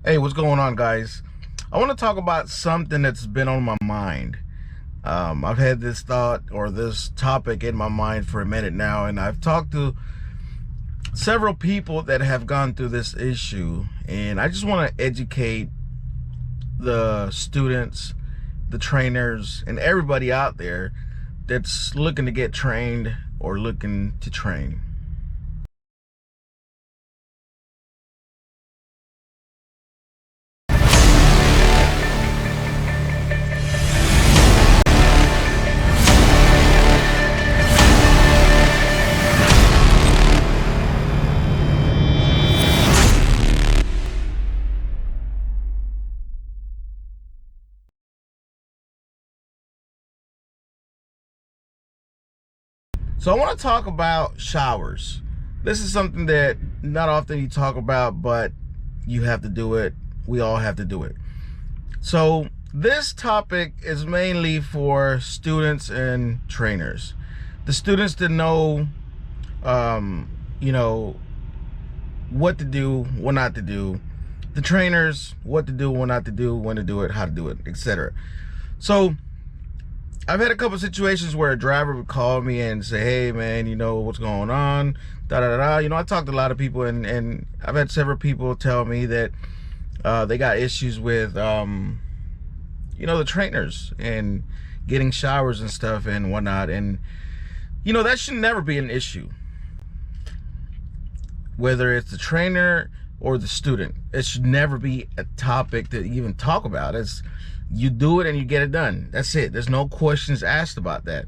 Hey, what's going on, guys? I want to talk about something that's been on my mind. I've had this thought or this topic in my mind for a minute now, and I've talked to several people that have gone through this issue, and I just want to educate the students, the trainers, and everybody out there that's looking to get trained or looking to train. So I want to talk about showers. This is something that not often you talk about, but you have to do it. We all have to do it. So this topic is mainly for students and trainers. The students to know, what to do, what not to do. The trainers, what to do, what not to do, when to do it, how to do it, etc. So I've had a couple situations where a driver would call me and say, hey man, what's going on, I talked to a lot of people, and I've had several people tell me that they got issues with the trainers and getting showers and stuff and whatnot, and that should never be an issue, whether it's the trainer or the student. It should never be a topic to even talk about. You do it and you get it done. That's it. There's no questions asked about that.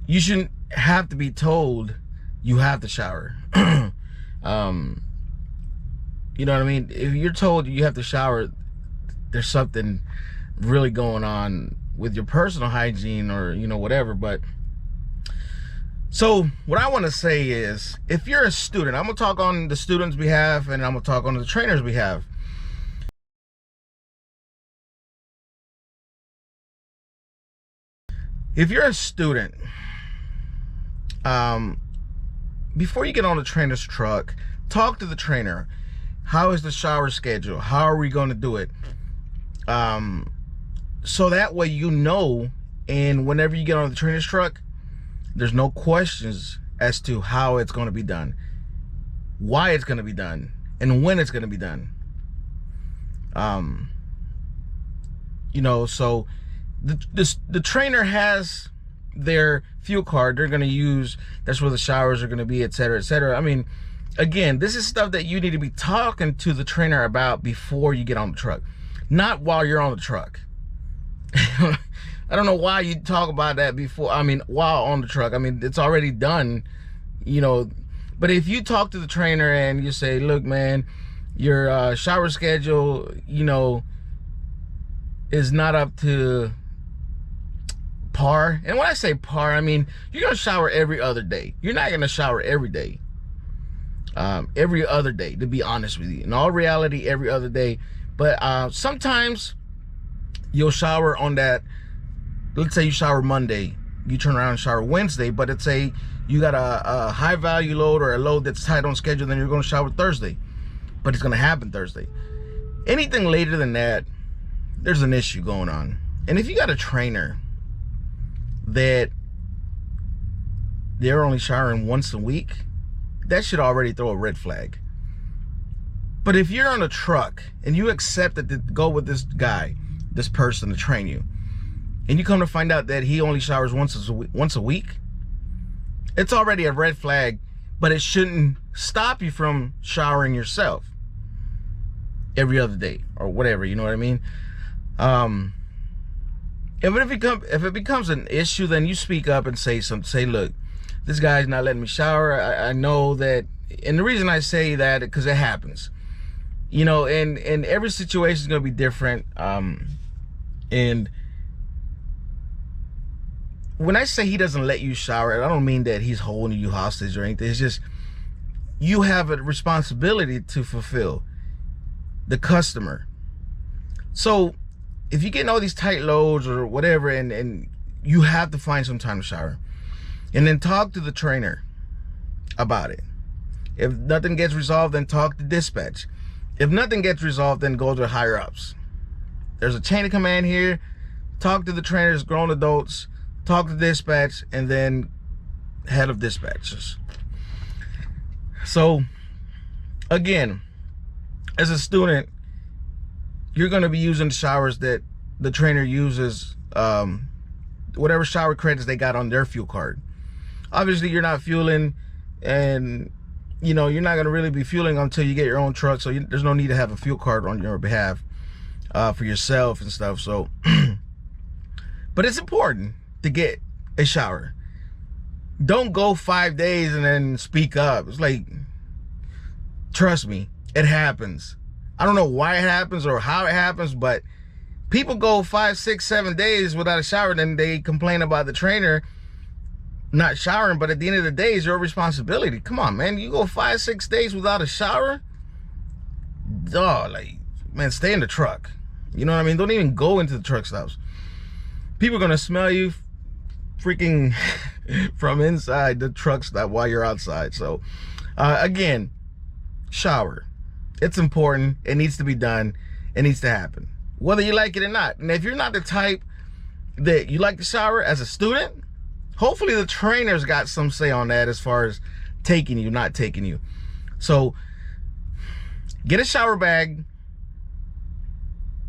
You shouldn't have to be told you have to shower. You know what I mean? If you're told you have to shower, there's something really going on with your personal hygiene or whatever. But so what I want to say is, if you're a student, I'm gonna talk on the student's behalf and I'm gonna talk on the trainer's behalf. If you're a student, before you get on the trainer's truck, talk to the trainer. How is the shower schedule? How are we going to do it? So that way and whenever you get on the trainer's truck, there's no questions as to how it's going to be done, why it's going to be done, and when it's going to be done. So the trainer has their fuel card they're going to use. That's where the showers are going to be, etc., etc. I mean, again, this is stuff that you need to be talking to the trainer about before you get on the truck, not while you're on the truck. I don't know why you talk about that while on the truck. I mean, it's already done, but if you talk to the trainer and you say, look man, your shower schedule is not up to par. And when I say par, I mean you're gonna shower every other day. You're not gonna shower every day. Every other day, to be honest with you. In all reality, every other day. But sometimes you'll shower on that. Let's say you shower Monday, you turn around and shower Wednesday, but let's say you got a high value load or a load that's tight on schedule, then you're gonna shower Thursday, but it's gonna happen Thursday. Anything later than that, there's an issue going on. And if you got a trainer that they're only showering once a week, that should already throw a red flag. But if you're on a truck and you accepted to go with this guy, this person to train you, and you come to find out that he only showers once a week, it's already a red flag. But it shouldn't stop you from showering yourself every other day or whatever, you know what I mean? If it becomes an issue, then you speak up and say something. Say, look, this guy's not letting me shower. I know that, and the reason I say that because it happens, and every situation is gonna be different. And when I say he doesn't let you shower, I don't mean that he's holding you hostage or anything. It's just you have a responsibility to fulfill, the customer. So if you're getting all these tight loads or whatever, and you have to find some time to shower, and then talk to the trainer about it. If nothing gets resolved, then talk to dispatch. If nothing gets resolved, then go to higher ups. There's a chain of command here. Talk to the trainers, grown adults, talk to dispatch, and then head of dispatches. So again, as a student, you're going to be using the showers that the trainer uses, whatever shower credits they got on their fuel card. Obviously, you're not fueling, and you know, you're not going to really be fueling until you get your own truck, so there's no need to have a fuel card on your behalf for yourself and stuff. So but it's important to get a shower. Don't go 5 days and then speak up. It's like, trust me, it happens. I don't know why it happens or how it happens, but people go 5, 6, 7 days without a shower, then they complain about the trainer not showering. But at the end of the day, it's your responsibility. Come on, man. You go 5, 6 days without a shower? Dog, like, man, stay in the truck. You know what I mean? Don't even go into the truck stops. People are gonna smell you freaking from inside the truck stop while you're outside. So again, shower. It's important. It needs to be done. It needs to happen, whether you like it or not. And if you're not the type that you like to shower as a student, hopefully the trainer's got some say on that as far as taking you, not taking you. So get a shower bag.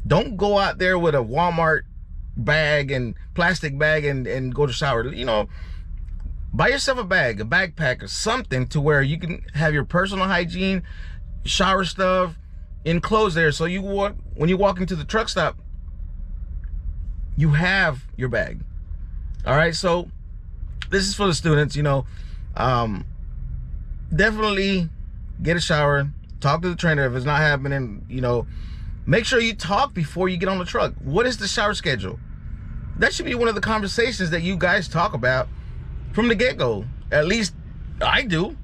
Don't go out there with a Walmart bag and plastic bag and go to shower. You know, buy yourself a bag, a backpack or something to where you can have your personal hygiene, shower stuff enclosed there. So you walk, when you walk into the truck stop, you have your bag. All right, so this is for the students. You know, definitely get a shower, talk to the trainer. If it's not happening, you know, make sure you talk before you get on the truck. What is the shower schedule? That should be one of the conversations that you guys talk about from the get-go. At least I do.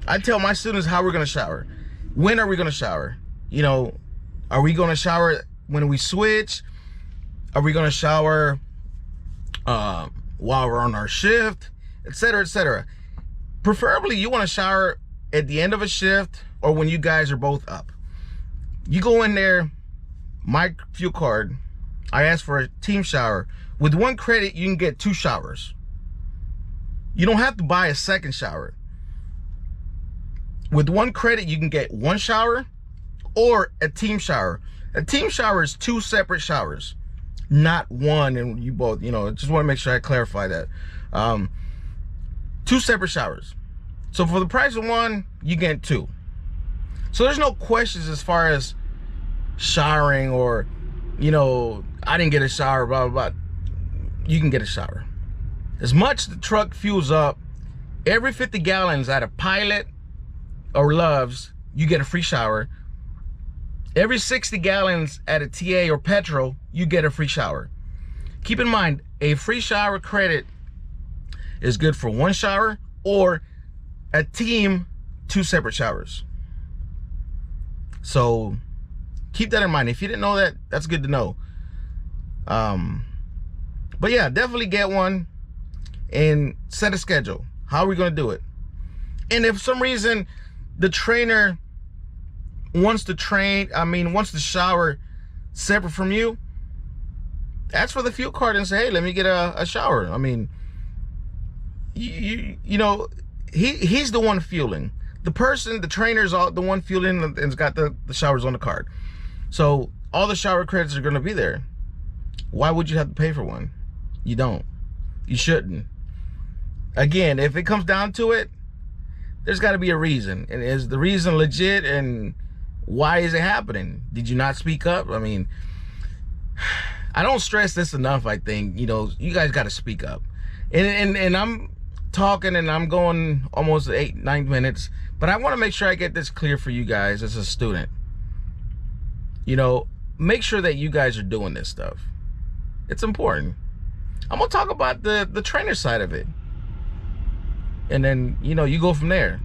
I tell my students how we're gonna shower. When are we gonna shower? You know, are we gonna shower when we switch? Are we gonna shower while we're on our shift, etc., etc.? Preferably you wanna shower at the end of a shift or when you guys are both up. You go in there, my fuel card, I ask for a team shower. With 1 credit, you can get 2 showers. You don't have to buy a second shower. With 1 credit, you can get 1 shower or a team shower. A team shower is 2 separate showers, not 1, and you both, you know, just want to make sure I clarify that. 2 separate showers. So for the price of 1, you get 2. So there's no questions as far as showering or, you know, I didn't get a shower, blah, blah, blah. You can get a shower. As much the truck fuels up, every 50 gallons out of Pilot or Love's, you get a free shower. Every 60 gallons at a TA or Petrol, you get a free shower. Keep in mind, a free shower credit is good for 1 shower or a team 2 separate showers. So keep that in mind. If you didn't know that, that's good to know. But yeah, definitely get one and set a schedule. How are we going to do it? And if for some reason the trainer wants to wants to shower separate from you, ask for the fuel card and say, hey, let me get a shower. I mean, you know, he's the one fueling. The trainer's the one fueling and's got the showers on the card. So all the shower credits are going to be there. Why would you have to pay for one? You don't. You shouldn't. Again, if it comes down to it, there's got to be a reason. And is the reason legit? And why is it happening? Did you not speak up? I mean, I don't stress this enough. I think, you know, you guys got to speak up. And I'm talking and I'm going almost 8-9 minutes, but I want to make sure I get this clear for you guys as a student. You know, make sure that you guys are doing this stuff. It's important. I'm gonna talk about the trainer side of it, and then, you know, you go from there.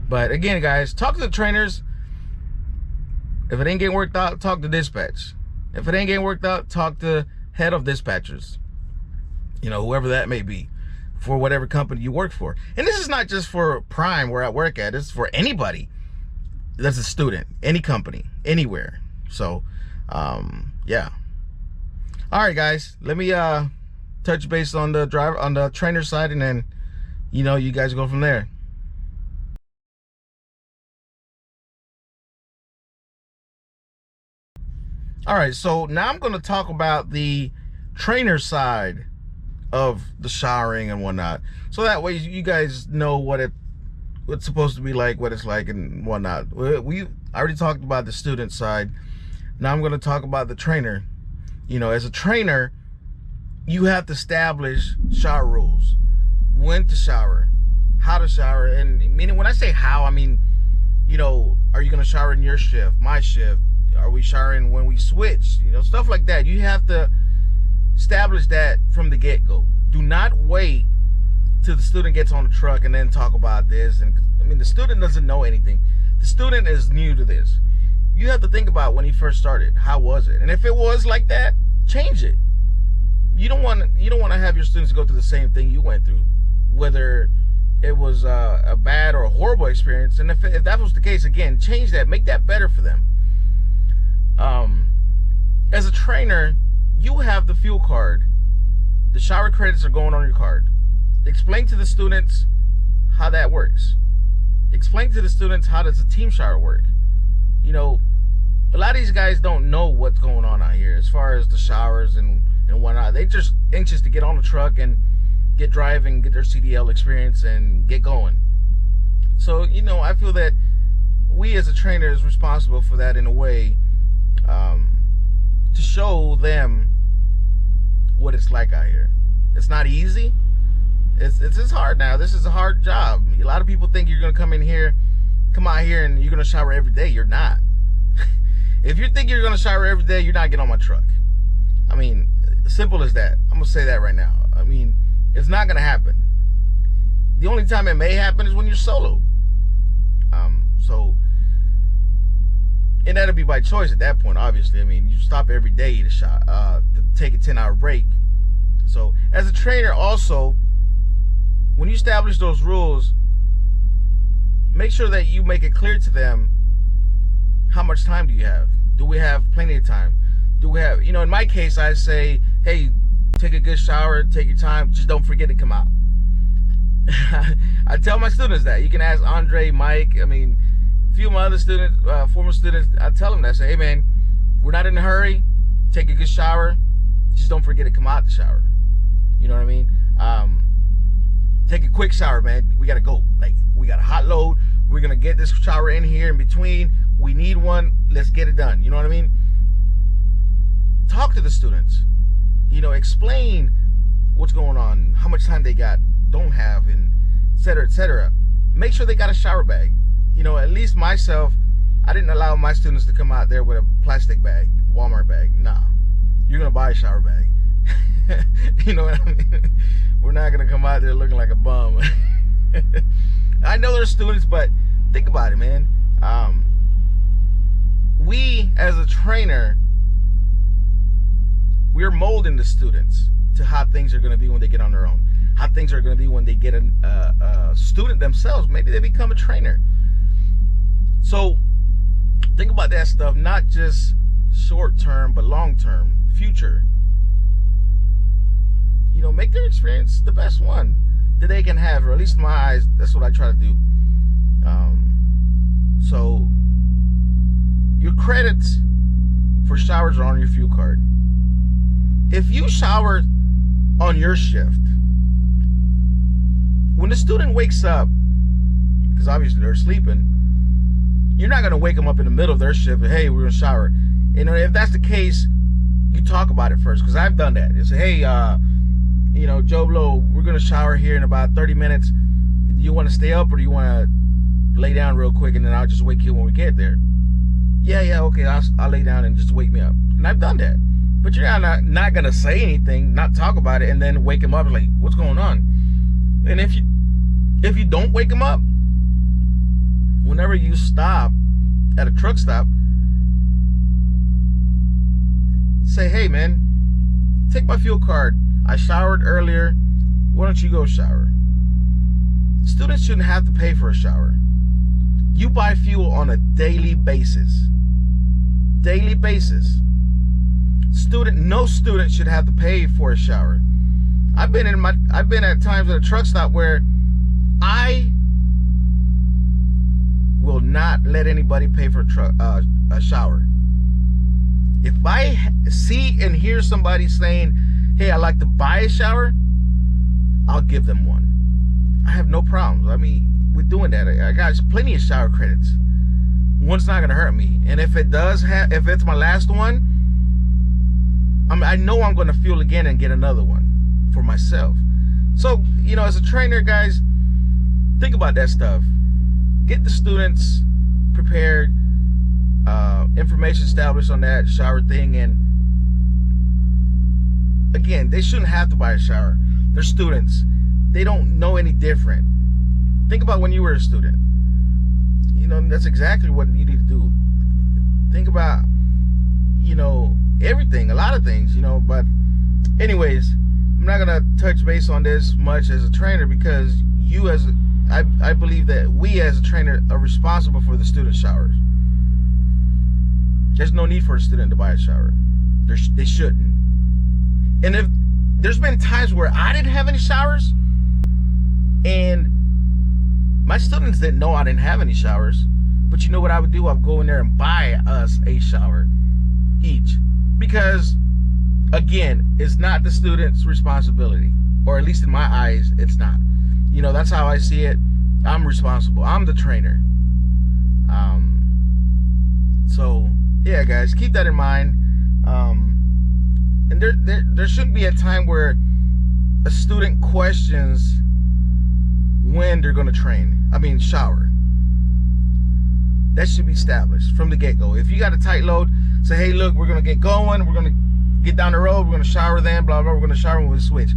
But again, guys, talk to the trainers. If it ain't getting worked out, talk to dispatch. If it ain't getting worked out, talk to head of dispatchers, you know, whoever that may be. for whatever company you work for. And this is not just for Prime where I work at, it's for anybody that's a student, any company, anywhere. So yeah. All right, guys, let me touch base on the trainer side, and then you guys go from there. All right, so now I'm going to talk about the trainer side of the showering and whatnot, so that way you guys know what it's supposed to be like, what it's like, and whatnot. I already talked about the student side. Now I'm going to talk about the trainer. As a trainer, you have to establish shower rules: when to shower, how to shower, and meaning when I say how, I mean, are you going to shower in your shift, my shift? Are we showering when we switch? Stuff like that. You have to establish that from the get-go. Do not wait till the student gets on the truck and then talk about this. And I mean, the student doesn't know anything. The student is new to this. You have to think about when he first started. How was it? And if it was like that, change it. You don't want to have your students go through the same thing you went through, whether it was a bad or a horrible experience. And if that was the case, again, change that. Make that better for them. As a trainer, you have the fuel card. The shower credits are going on your card. Explain to the students how that works. Explain to the students how does a team shower work. A lot of these guys don't know what's going on out here as far as the showers and whatnot. They just anxious to get on the truck and get driving, get their CDL experience, and get going. So, I feel that we as a trainer is responsible for that in a way, to show them what it's like out here. It's not easy. It's hard now. This is a hard job. A lot of people think you're gonna come out here and you're gonna shower every day. You're not. If you think you're gonna shower every day, you're not getting on my truck. I mean, simple as that. I'm gonna say that right now. I mean, it's not gonna happen. The only time it may happen is when you're solo. And that'll be by choice at that point, obviously. I mean, you stop every day to take a 10-hour break. So as a trainer also, when you establish those rules, make sure that you make it clear to them, how much time do you have? Do we have plenty of time? Do we have, in my case, I say, hey, take a good shower, take your time, just don't forget to come out. I tell my students that. You can ask Andre, Mike, I mean, a few of my other students, former students, I tell them that. I say, hey man, we're not in a hurry, take a good shower, just don't forget to come out the shower. You know what I mean? Take a quick shower, man. We gotta go. Like, we got a hot load. We're gonna get this shower in here in between. We need one. Let's get it done. You know what I mean? Talk to the students. Explain what's going on, how much time they got, don't have, and et cetera, et cetera. Make sure they got a shower bag. At least myself, I didn't allow my students to come out there with a plastic bag, Walmart bag. Nah, you're gonna buy a shower bag. You know what I mean? We're not gonna come out there looking like a bum. I know there's students, but think about it, man. We as a trainer, we're molding the students to how things are gonna be when they get on their own, how things are gonna be when they get a student themselves. Maybe they become a trainer. So think about that stuff, not just short term, but long term, future. Make their experience the best one that they can have, or at least in my eyes, that's what I try to do. So your credits for showers are on your fuel card. If you shower on your shift, when the student wakes up, because obviously they're sleeping, you're not going to wake them up in the middle of their shift and, hey, we're going to shower. If that's the case, you talk about it first, because I've done that. You say, hey, Joe Blow, we're going to shower here in about 30 minutes. Do you want to stay up, or do you want to lay down real quick, and then I'll just wake you when we get there? Yeah, okay, I'll lay down and just wake me up. And I've done that. But you're not going to say anything, not talk about it, and then wake him up like, what's going on? And if you don't wake him up, whenever you stop at a truck stop, say, hey man, take my fuel card. I showered earlier. why don't you go shower? Students shouldn't have to pay for a shower. You buy fuel on a daily basis. Daily basis. No student should have to pay for a shower. I've been at times at a truck stop where I will not let anybody pay for a shower. If I see and hear somebody saying, hey, I'd like to buy a shower, I'll give them one. I have no problems. I mean, we're doing that. I got plenty of shower credits. One's not gonna hurt me. And if if it's my last one, I know I'm gonna fuel again and get another one for myself. So, you know, as a trainer, guys, think about that stuff. Get the students prepared, information established on that shower thing, and again, they shouldn't have to buy a shower. They're students. They don't know any different. Think about when you were a student. You know, that's exactly what you need to do. Think about, you know, everything, a lot of things, you know. But anyways, I'm not gonna touch base on this much as a trainer, because I believe that we as a trainer are responsible for the student showers. There's no need for a student to buy a shower. They shouldn't. And if there's been times where I didn't have any showers, and my students didn't know I didn't have any showers, but you know what I would do? I'd go in there and buy us a shower each, because again, it's not the student's responsibility, or at least in my eyes, it's not. You know, that's how I see it. I'm responsible. I'm the trainer. So yeah, guys, keep that in mind. And there shouldn't be a time where a student questions when they're going to shower. That should be established from the get-go. If you got a tight load, say, hey, look, we're going to get going. We're going to get down the road. We're going to shower then, blah, blah. We're going to shower when we switch.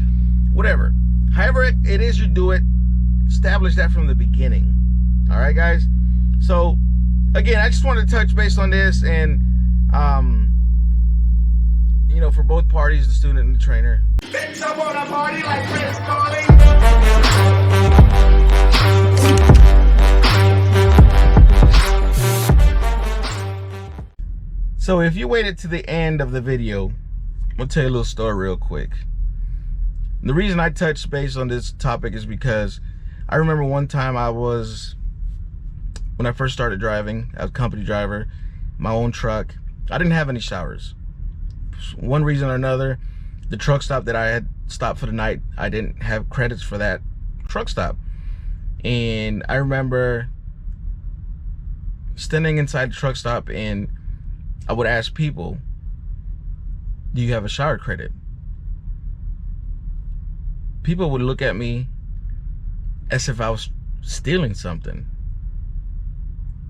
Whatever. However it is you do it, establish that from the beginning. All right, guys? So, again, I just wanted to touch base on this, and, you know, for both parties, the student and the trainer. Bitch, I want a party like Chris Carly. So if you waited to the end of the video, I'm gonna tell you a little story real quick. And the reason I touched base on this topic is because I remember one time when I first started driving, I was a company driver, my own truck. I didn't have any showers. One reason or another, the truck stop that I had stopped for the night, I didn't have credits for that truck stop. And I remember standing inside the truck stop, and I would ask people, do you have a shower credit? People would look at me as if I was stealing something.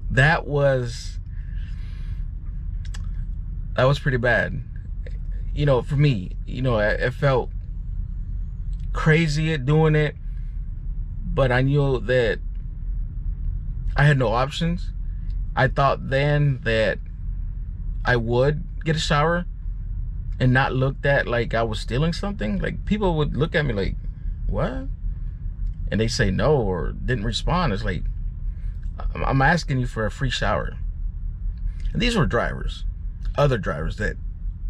That was pretty bad. You know, for me, you know, it felt crazy at doing it, but I knew that I had no options. I thought then that I would get a shower and not looked at like I was stealing something. Like, people would look at me like, what? And they say no or didn't respond. It's like, I'm asking you for a free shower. And these were drivers, other drivers that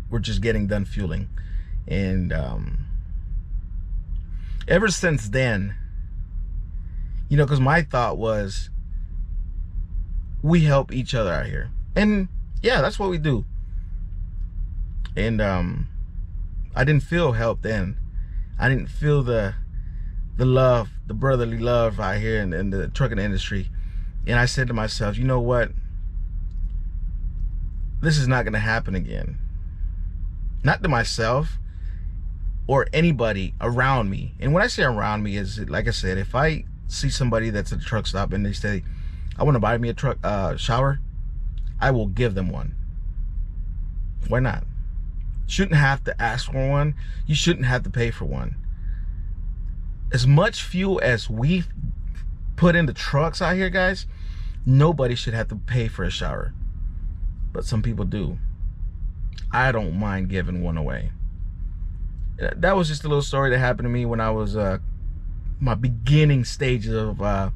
were just getting done fueling. And ever since then, you know, because my thought was, we help each other out here. And yeah, that's what we do. And I didn't feel help then. I didn't feel the love, the brotherly love out here in the trucking industry. And I said to myself, you know what? This is not going to happen again. Not to myself or anybody around me. And when I say around me, is like I said, if I see somebody that's at a truck stop and they say, I want to buy me a truck shower, I will give them one. Why not? Shouldn't have to ask for one. You shouldn't have to pay for one. As much fuel as we put into trucks out here, guys, nobody should have to pay for a shower. But some people do. I don't mind giving one away. That was just a little story that happened to me when I was my beginning stages of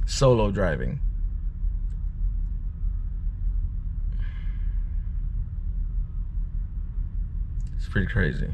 solo driving. It's pretty crazy.